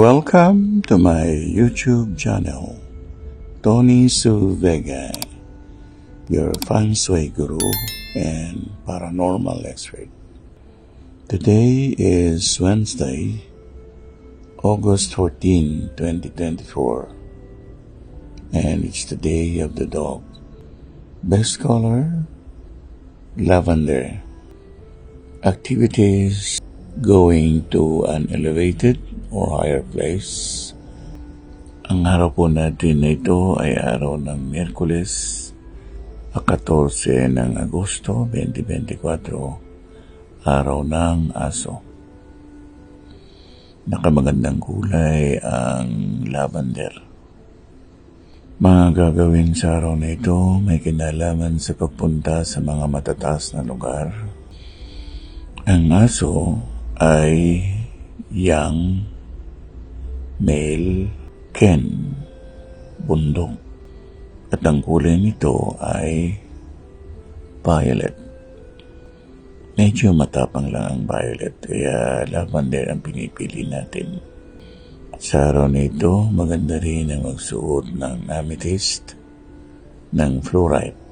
Welcome to my YouTube channel, Tony Su Vega, your feng shui guru and paranormal expert. Today is Wednesday, August 14, 2024, and it's the day of the dog. Best color, lavender. Activities, going to an elevated or higher place. Ang araw po natin na ito ay araw ng Miyerkules, 14 ng Agosto 2024, araw ng aso. Nakamagandang kulay ang lavender. Mga gagawin sa araw na ito may kinalaman sa pagpunta sa mga matataas na lugar. Ang aso ay yang, male, Ken, bundok. At ang kulay nito ay violet. Medyo matapang lang ang violet, kaya lavender ang pinipili natin. Sa araw nito, maganda rin ang magsuot ng amethyst, ng fluorite,